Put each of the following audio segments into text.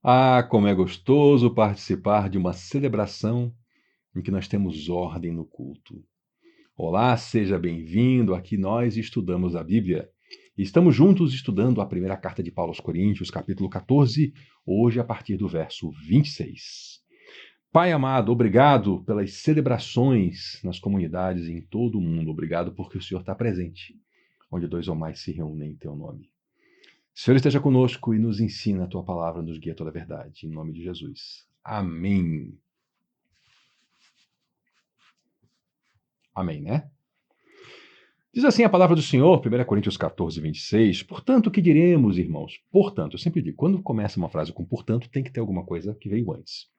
Ah, como é gostoso participar de uma celebração em que nós temos ordem no culto. Olá, seja bem-vindo. Aqui nós estudamos a Bíblia. Estamos juntos estudando a primeira carta de Paulo aos Coríntios, capítulo 14, hoje a partir do verso 26. Pai amado, obrigado pelas celebrações nas comunidades em todo o mundo. Obrigado porque o Senhor está presente, onde dois ou mais se reúnem em teu nome. Senhor, esteja conosco e nos ensina a tua palavra, nos guia a toda a verdade. Em nome de Jesus. Amém. Amém, né? Diz assim a palavra do Senhor, 1 Coríntios 14, 26. Portanto, o que diremos, irmãos? Portanto, eu sempre digo, quando começa uma frase com portanto, tem que ter alguma coisa que veio antes.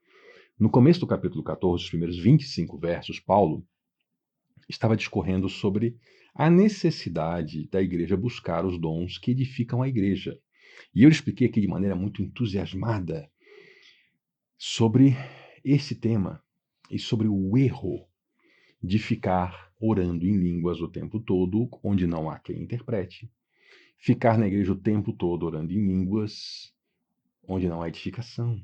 No começo do capítulo 14, os primeiros 25 versos, Paulo estava discorrendo sobre a necessidade da igreja buscar os dons que edificam a igreja. E eu expliquei aqui de maneira muito entusiasmada sobre esse tema e sobre o erro de ficar orando em línguas o tempo todo, onde não há quem interprete. Ficar na igreja o tempo todo orando em línguas, onde não há edificação.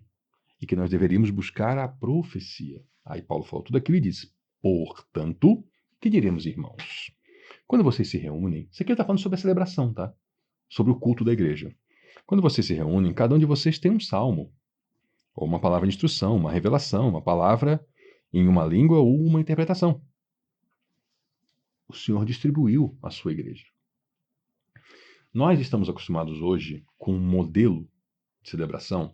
E que nós deveríamos buscar a profecia. Aí Paulo falou tudo aquilo e diz: portanto, que diremos, irmãos? Quando vocês se reúnem, isso aqui está falando sobre a celebração, tá? Sobre o culto da igreja. Quando vocês se reúnem, cada um de vocês tem um salmo, ou uma palavra de instrução, uma revelação, uma palavra em uma língua ou uma interpretação. O Senhor distribuiu a sua igreja. Nós estamos acostumados hoje com um modelo de celebração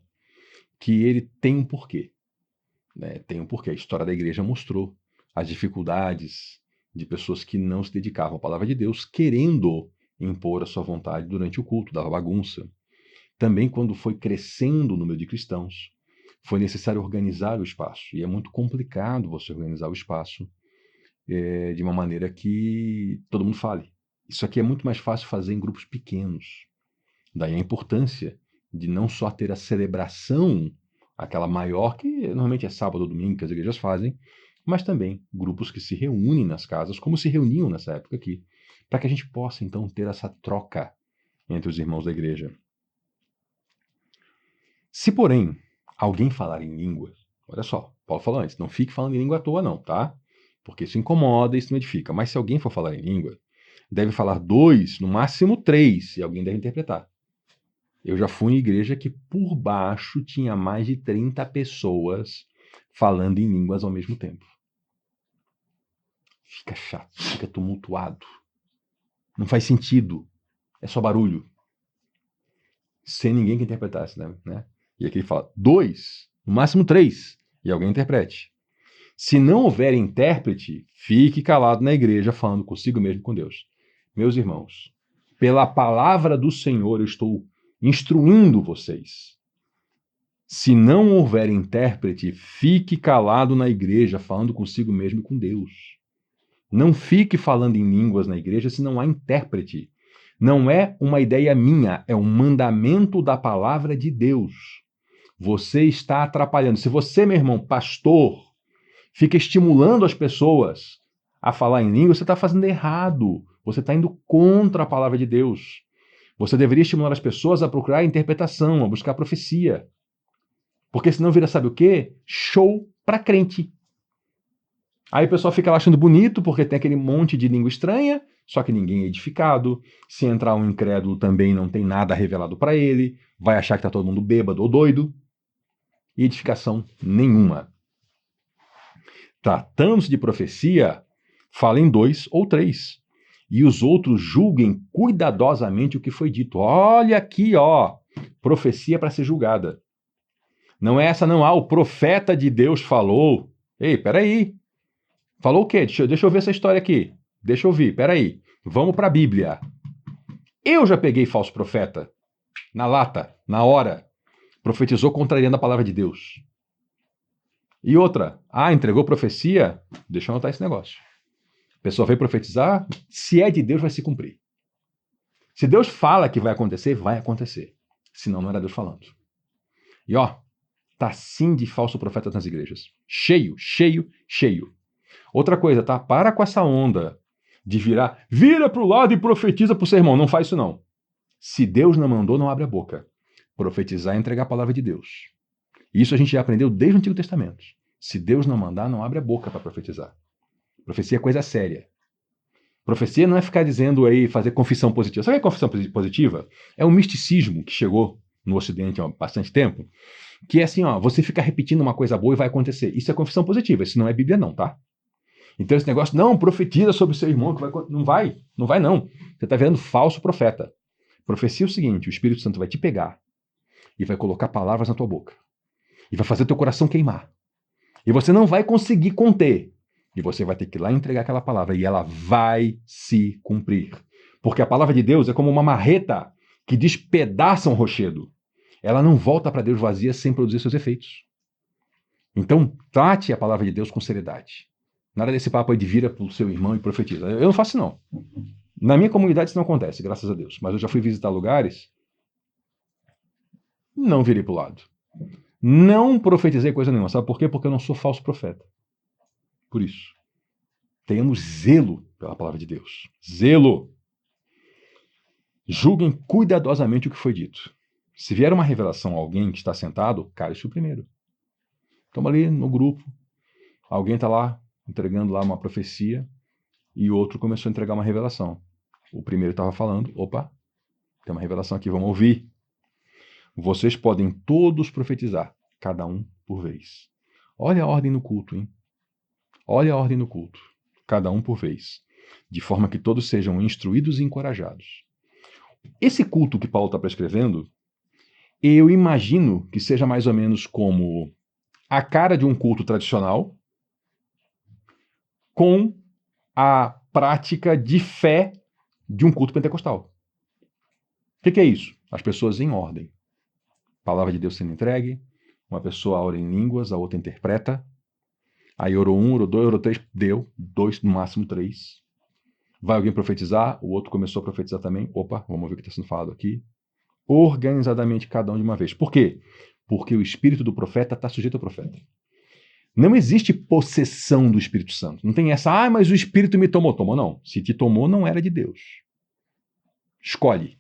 que ele tem um porquê. Né? Tem um porquê. A história da igreja mostrou as dificuldades de pessoas que não se dedicavam à palavra de Deus, querendo impor a sua vontade durante o culto, dava bagunça. Também, quando foi crescendo o número de cristãos, foi necessário organizar o espaço. E é muito complicado você organizar o espaço de uma maneira que todo mundo fale. Isso aqui é muito mais fácil fazer em grupos pequenos. Daí a importância de não só ter a celebração, aquela maior, que normalmente é sábado ou domingo que as igrejas fazem, mas também grupos que se reúnem nas casas, como se reuniam nessa época aqui, para que a gente possa então ter essa troca entre os irmãos da igreja. Se, porém, alguém falar em línguas, olha só, Paulo falou antes, não fique falando em língua à toa não, tá? Porque isso incomoda, isso não edifica. Mas se alguém for falar em língua, deve falar 2, no máximo 3, e alguém deve interpretar. Eu já fui em igreja que por baixo tinha mais de 30 pessoas falando em línguas ao mesmo tempo. Fica chato, fica tumultuado. Não faz sentido. É só barulho. Sem ninguém que interpretasse, né? E aqui ele fala 2, no máximo 3, e alguém interprete. Se não houver intérprete, fique calado na igreja falando consigo mesmo com Deus. Meus irmãos, pela palavra do Senhor eu estou instruindo vocês. Se não houver intérprete, fique calado na igreja falando consigo mesmo e com Deus. Não fique falando em línguas na igreja se não há intérprete. Não é uma ideia minha, é um mandamento da palavra de Deus. Você está atrapalhando. Se você, meu irmão, pastor, fica estimulando as pessoas a falar em língua, você está fazendo errado. Você está indo contra a palavra de Deus. Você deveria estimular as pessoas a procurar a interpretação, a buscar a profecia. Porque senão vira, sabe o quê? Show para crente. Aí o pessoal fica lá achando bonito porque tem aquele monte de língua estranha, só que ninguém é edificado. Se entrar um incrédulo também não tem nada revelado para ele, vai achar que está todo mundo bêbado ou doido. E edificação nenhuma. Tratando-se de profecia, falem 2 ou 3. E os outros julguem cuidadosamente o que foi dito. Olha aqui, ó, profecia para ser julgada. Não é essa, não. O profeta de Deus falou. Ei, peraí. Falou o quê? Deixa eu ver essa história aqui. Deixa eu ouvir, peraí. Vamos para a Bíblia. Eu já peguei falso profeta. Na lata, na hora. Profetizou contrariando a palavra de Deus. E outra. Entregou profecia? Deixa eu anotar esse negócio. A pessoa veio profetizar, se é de Deus, vai se cumprir. Se Deus fala que vai acontecer, vai acontecer. Senão não era Deus falando. E ó, tá sim de falso profeta nas igrejas. Cheio, cheio, cheio. Outra coisa, tá? Para com essa onda de vira pro lado e profetiza pro seu irmão. Não faz isso não. Se Deus não mandou, não abre a boca. Profetizar é entregar a palavra de Deus. Isso a gente já aprendeu desde o Antigo Testamento. Se Deus não mandar, não abre a boca para profetizar. Profecia é coisa séria. Profecia não é ficar dizendo aí, fazer confissão positiva. Sabe o que é confissão positiva? É um misticismo que chegou no Ocidente há bastante tempo, que é assim, ó, você fica repetindo uma coisa boa e vai acontecer. Isso é confissão positiva, isso não é Bíblia não, tá? Então esse negócio, não, profetiza sobre o seu irmão, que vai, não vai não. Você está virando falso profeta. Profecia é o seguinte, o Espírito Santo vai te pegar e vai colocar palavras na tua boca. E vai fazer teu coração queimar. E você não vai conseguir conter. E você vai ter que ir lá entregar aquela palavra e ela vai se cumprir. Porque a palavra de Deus é como uma marreta que despedaça um rochedo. Ela não volta para Deus vazia sem produzir seus efeitos. Então, trate a palavra de Deus com seriedade. Nada desse papo aí de vira para o seu irmão e profetiza. Eu não faço não. Na minha comunidade isso não acontece, graças a Deus. Mas eu já fui visitar lugares, não virei para o lado. Não profetizei coisa nenhuma. Sabe por quê? Porque eu não sou falso profeta. Por isso, tenhamos zelo pela palavra de Deus. Zelo. Julguem cuidadosamente o que foi dito. Se vier uma revelação a alguém que está sentado, cale-se o primeiro. Estamos ali no grupo, alguém está lá entregando lá uma profecia e o outro começou a entregar uma revelação. O primeiro estava falando, opa, tem uma revelação aqui, vamos ouvir. Vocês podem todos profetizar, cada um por vez. Olha a ordem no culto, hein? Olha a ordem no culto, cada um por vez, de forma que todos sejam instruídos e encorajados. Esse culto que Paulo está prescrevendo, eu imagino que seja mais ou menos como a cara de um culto tradicional com a prática de fé de um culto pentecostal. O que é isso? As pessoas em ordem. Palavra de Deus sendo entregue, uma pessoa ora em línguas, a outra interpreta. Aí orou um, orou dois, orou três, deu. Dois, no máximo três. Vai alguém profetizar, o outro começou a profetizar também. Opa, vamos ver o que está sendo falado aqui. Organizadamente, cada um de uma vez. Por quê? Porque o espírito do profeta está sujeito ao profeta. Não existe possessão do Espírito Santo. Não tem essa, mas o Espírito me tomou. Tomou não. Se te tomou, não era de Deus. Escolhe.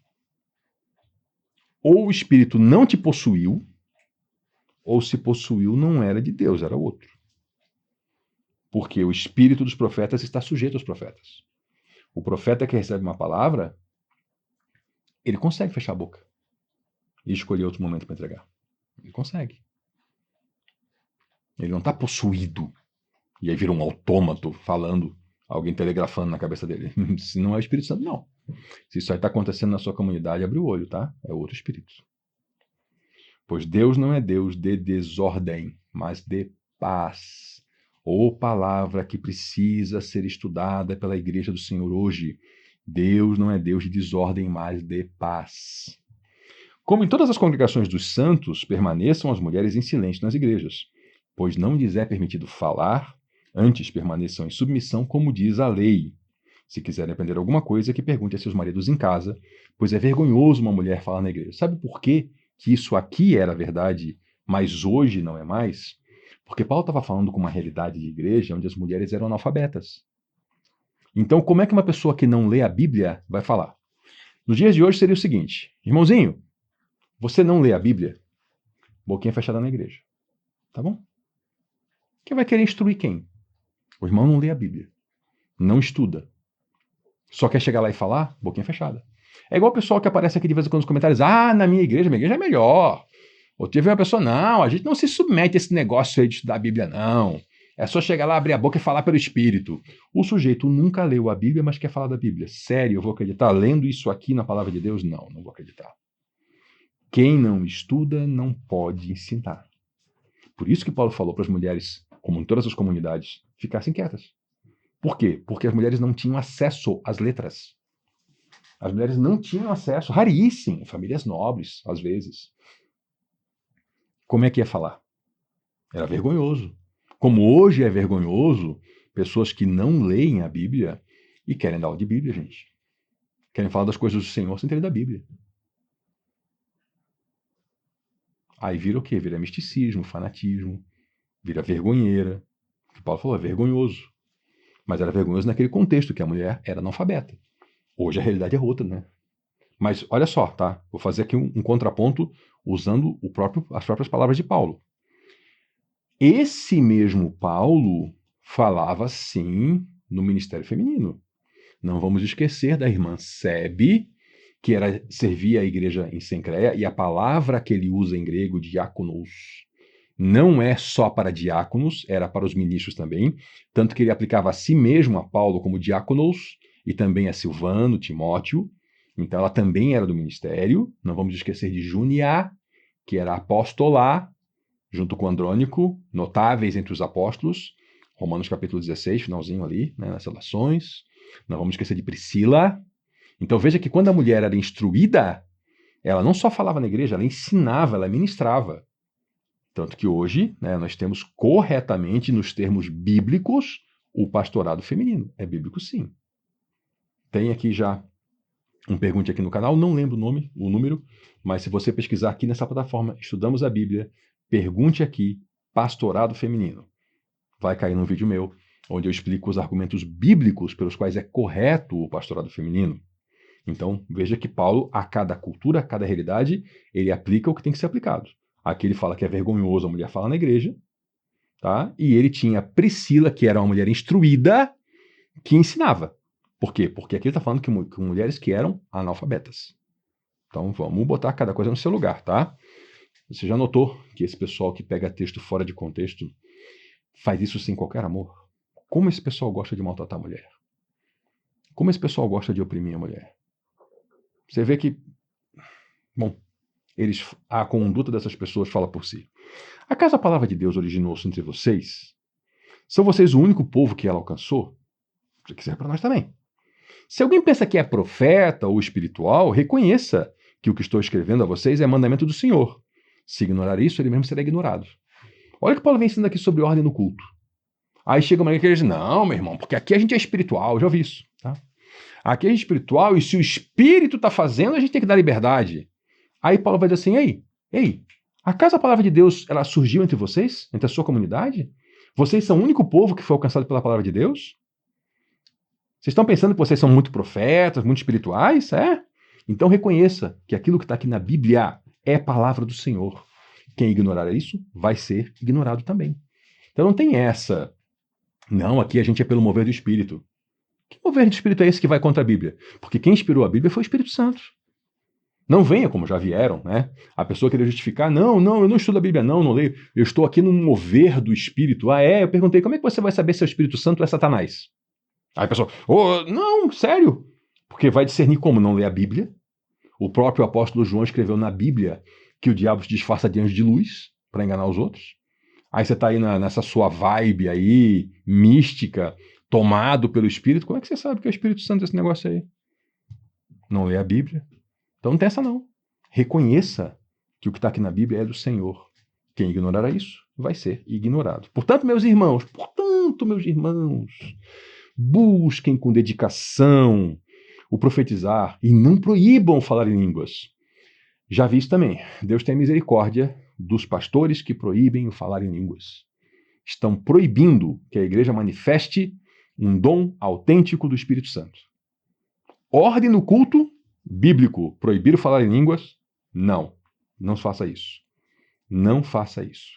Ou o Espírito não te possuiu, ou se possuiu, não era de Deus, era outro. Porque o Espírito dos profetas está sujeito aos profetas. O profeta que recebe uma palavra, ele consegue fechar a boca e escolher outro momento para entregar. Ele consegue. Ele não está possuído. E aí vira um autômato falando, alguém telegrafando na cabeça dele. Se não é o Espírito Santo, não. Se isso aí está acontecendo na sua comunidade, abre o olho, tá? É outro Espírito. Pois Deus não é Deus de desordem, mas de paz. Ou palavra que precisa ser estudada pela igreja do Senhor hoje. Deus não é Deus de desordem, mas de paz. Como em todas as congregações dos santos, permaneçam as mulheres em silêncio nas igrejas, pois não lhes é permitido falar, antes permaneçam em submissão, como diz a lei. Se quiserem aprender alguma coisa, que pergunte a seus maridos em casa, pois é vergonhoso uma mulher falar na igreja. Sabe por quê que isso aqui era verdade, mas hoje não é mais? Porque Paulo estava falando com uma realidade de igreja onde as mulheres eram analfabetas. Então, como é que uma pessoa que não lê a Bíblia vai falar? Nos dias de hoje seria o seguinte, irmãozinho, você não lê a Bíblia? Boquinha fechada na igreja. Tá bom? Quem vai querer instruir quem? O irmão não lê a Bíblia. Não estuda. Só quer chegar lá e falar? Boquinha fechada. É igual o pessoal que aparece aqui de vez em quando nos comentários. Ah, na minha igreja é melhor. Ou teve uma pessoa, não, a gente não se submete a esse negócio aí de estudar a Bíblia, não. É só chegar lá, abrir a boca e falar pelo Espírito. O sujeito nunca leu a Bíblia, mas quer falar da Bíblia. Sério, eu vou acreditar lendo isso aqui na palavra de Deus? Não, não vou acreditar. Quem não estuda não pode ensinar. Por isso que Paulo falou para as mulheres, como em todas as comunidades, ficassem quietas. Por quê? Porque as mulheres não tinham acesso às letras. As mulheres não tinham acesso, raríssimo, famílias nobres, às vezes. Como é que ia falar? Era vergonhoso. Como hoje é vergonhoso, pessoas que não leem a Bíblia e querem dar aula de Bíblia, gente. Querem falar das coisas do Senhor sem ter lido a Bíblia. Aí vira o quê? Vira misticismo, fanatismo, vira vergonheira. O que Paulo falou é vergonhoso. Mas era vergonhoso naquele contexto que a mulher era analfabeta. Hoje a realidade é outra, né? Mas olha só, tá? Vou fazer aqui um contraponto usando as próprias palavras de Paulo. Esse mesmo Paulo falava sim no ministério feminino. Não vamos esquecer da irmã Sebe, que servia a igreja em Cencreia, e a palavra que ele usa em grego, diáconos, não é só para diáconos, era para os ministros também, tanto que ele aplicava a si mesmo, a Paulo, como diáconos, e também a Silvano, Timóteo. Então ela também era do ministério. Não vamos esquecer de Junia, que era apóstola, junto com Andrônico, notáveis entre os apóstolos. Romanos capítulo 16, finalzinho ali, né, nas relações. Não vamos esquecer de Priscila. Então veja que quando a mulher era instruída, ela não só falava na igreja, ela ensinava, ela ministrava. Tanto que hoje, né, nós temos corretamente, nos termos bíblicos, o pastorado feminino. É bíblico, sim. Tem aqui já um pergunte aqui no canal, não lembro o número, mas se você pesquisar aqui nessa plataforma, Estudamos a Bíblia, pergunte aqui, pastorado feminino. Vai cair num vídeo meu, onde eu explico os argumentos bíblicos pelos quais é correto o pastorado feminino. Então, veja que Paulo, a cada cultura, a cada realidade, ele aplica o que tem que ser aplicado. Aqui ele fala que é vergonhoso a mulher falar na igreja, tá? E ele tinha Priscila, que era uma mulher instruída, que ensinava. Por quê? Porque aqui ele está falando que mulheres que eram analfabetas. Então, vamos botar cada coisa no seu lugar, tá? Você já notou que esse pessoal que pega texto fora de contexto faz isso sem qualquer amor? Como esse pessoal gosta de maltratar a mulher? Como esse pessoal gosta de oprimir a mulher? Você vê que, bom, a conduta dessas pessoas fala por si. Acaso a palavra de Deus originou-se entre vocês? São vocês o único povo que ela alcançou? Isso aqui serve para nós também. Se alguém pensa que é profeta ou espiritual, reconheça que o que estou escrevendo a vocês é mandamento do Senhor. Se ignorar isso, ele mesmo será ignorado. Olha o que Paulo vem ensinando aqui sobre ordem no culto. Aí chega uma igreja que diz, não, meu irmão, porque aqui a gente é espiritual, eu já ouvi isso. Tá? Aqui a gente é espiritual e se o Espírito está fazendo, a gente tem que dar liberdade. Aí Paulo vai dizer assim, ei, acaso a palavra de Deus ela surgiu entre vocês, entre a sua comunidade? Vocês são o único povo que foi alcançado pela palavra de Deus? Vocês estão pensando que vocês são muito profetas, muito espirituais? É? Então reconheça que aquilo que está aqui na Bíblia é palavra do Senhor. Quem ignorar isso vai ser ignorado também. Então não tem essa. Não, aqui a gente é pelo mover do Espírito. Que mover do Espírito é esse que vai contra a Bíblia? Porque quem inspirou a Bíblia foi o Espírito Santo. Não venha, como já vieram, né? A pessoa querer justificar, não, eu não estudo a Bíblia, não leio. Eu estou aqui no mover do Espírito. Ah, é? Eu perguntei, como é que você vai saber se é o Espírito Santo ou é Satanás? Aí a pessoa, não, sério. Porque vai discernir como não ler a Bíblia. O próprio apóstolo João escreveu na Bíblia que o diabo se disfarça de anjo de luz para enganar os outros. Aí você está aí nessa sua vibe aí, mística, tomado pelo Espírito. Como é que você sabe que é o Espírito Santo esse negócio aí? Não lê a Bíblia. Então não tem essa não. Reconheça que o que está aqui na Bíblia é do Senhor. Quem ignorar isso vai ser ignorado. Portanto, meus irmãos, busquem com dedicação o profetizar e não proíbam falar em línguas. Já vi isso também. Deus tem misericórdia dos pastores que proíbem o falar em línguas. Estão proibindo que a igreja manifeste um dom autêntico do Espírito Santo. Ordem no culto bíblico, proibir falar em línguas? Não faça isso. Não faça isso.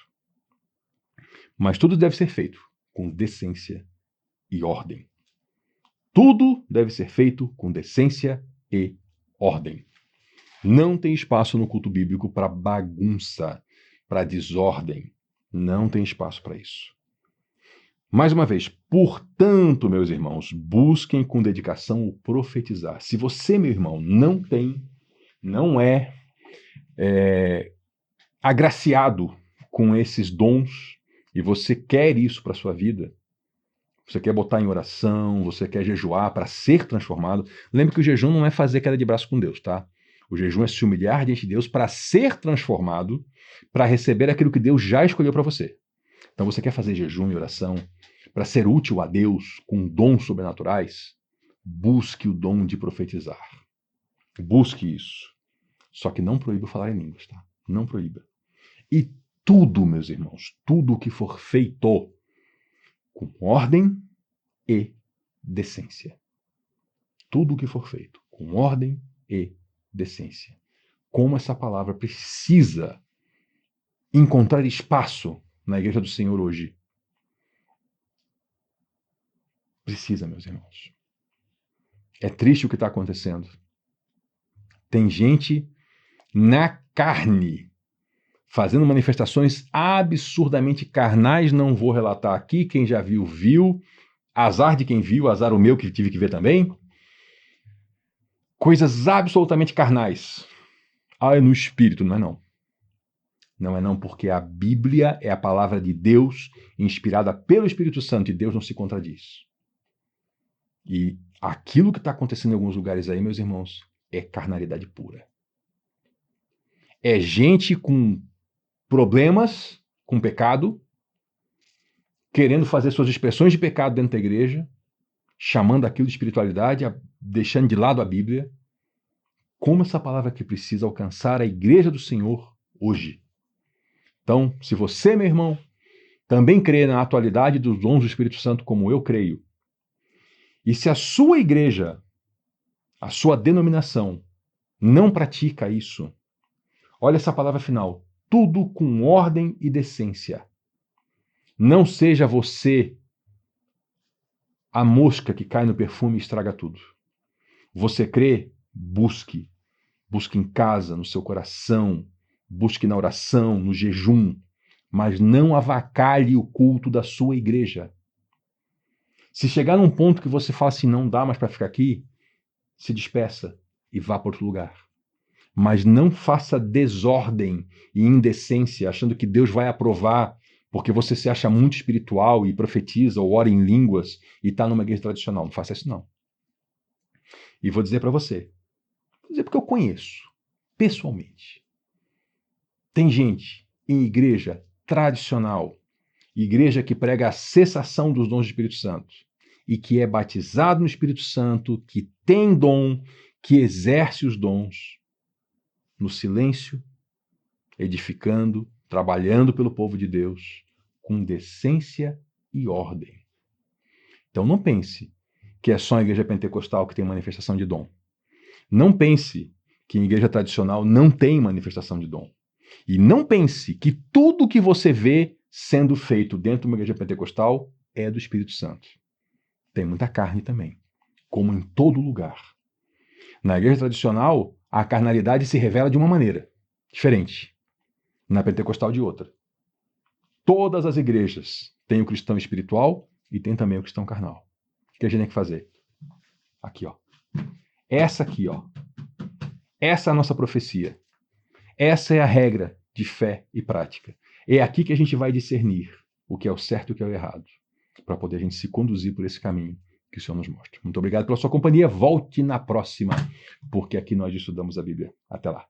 Mas tudo deve ser feito com decência e ordem. Tudo deve ser feito com decência e ordem. Não tem espaço no culto bíblico para bagunça, para desordem. Não tem espaço para isso. Mais uma vez, portanto, meus irmãos, busquem com dedicação o profetizar. Se você, meu irmão, não é agraciado com esses dons e você quer isso para a sua vida, você quer botar em oração, você quer jejuar para ser transformado, lembre que o jejum não é fazer queda de braço com Deus, tá? O jejum é se humilhar diante de Deus para ser transformado, para receber aquilo que Deus já escolheu para você. Então você quer fazer jejum e oração para ser útil a Deus com dons sobrenaturais? Busque o dom de profetizar. Busque isso. Só que não proíba falar em línguas, tá? Não proíba. E tudo, meus irmãos, tudo o que for feito com ordem e decência. Tudo o que for feito com ordem e decência. Como essa palavra precisa encontrar espaço na igreja do Senhor hoje. Precisa, meus irmãos. É triste o que está acontecendo. Tem gente na carne fazendo manifestações absurdamente carnais. Não vou relatar aqui. Quem já viu, viu. Azar de quem viu, azar o meu que tive que ver também. Coisas absolutamente carnais. É no espírito, não é não. Não é não, porque a Bíblia é a palavra de Deus, inspirada pelo Espírito Santo, e Deus não se contradiz. E aquilo que está acontecendo em alguns lugares aí, meus irmãos, é carnalidade pura. É gente com problemas, com pecado, querendo fazer suas expressões de pecado dentro da igreja, chamando aquilo de espiritualidade, deixando de lado a Bíblia. Como essa palavra aqui precisa alcançar a igreja do Senhor hoje. Então, se você, meu irmão, também crê na atualidade dos dons do Espírito Santo como eu creio, e se a sua igreja, a sua denominação, não pratica isso, olha essa palavra final, tudo com ordem e decência. Não seja você a mosca que cai no perfume e estraga tudo. Você crê? Busque. Busque em casa, no seu coração, busque na oração, no jejum, mas não avacalhe o culto da sua igreja. Se chegar num ponto que você fala assim, não dá mais para ficar aqui, se despeça e vá para outro lugar. Mas não faça desordem e indecência, achando que Deus vai aprovar porque você se acha muito espiritual e profetiza ou ora em línguas e está numa igreja tradicional. Não faça isso, não. E vou dizer para você, vou dizer porque eu conheço, pessoalmente. Tem gente em igreja tradicional, igreja que prega a cessação dos dons do Espírito Santo e que é batizado no Espírito Santo, que tem dom, que exerce os dons no silêncio, edificando, trabalhando pelo povo de Deus, com decência e ordem. Então não pense que é só a igreja pentecostal que tem manifestação de dom. Não pense que em igreja tradicional não tem manifestação de dom. E não pense que tudo que você vê sendo feito dentro de uma igreja pentecostal é do Espírito Santo. Tem muita carne também, como em todo lugar. Na igreja tradicional, a carnalidade se revela de uma maneira diferente. Na pentecostal, de outra. Todas as igrejas têm o cristão espiritual e tem também o cristão carnal. O que a gente tem que fazer? Aqui, ó. Essa aqui, ó. Essa é a nossa profecia. Essa é a regra de fé e prática. É aqui que a gente vai discernir o que é o certo e o que é o errado, para poder a gente se conduzir por esse caminho que o Senhor nos mostra. Muito obrigado pela sua companhia. Volte na próxima, porque aqui nós estudamos a Bíblia. Até lá.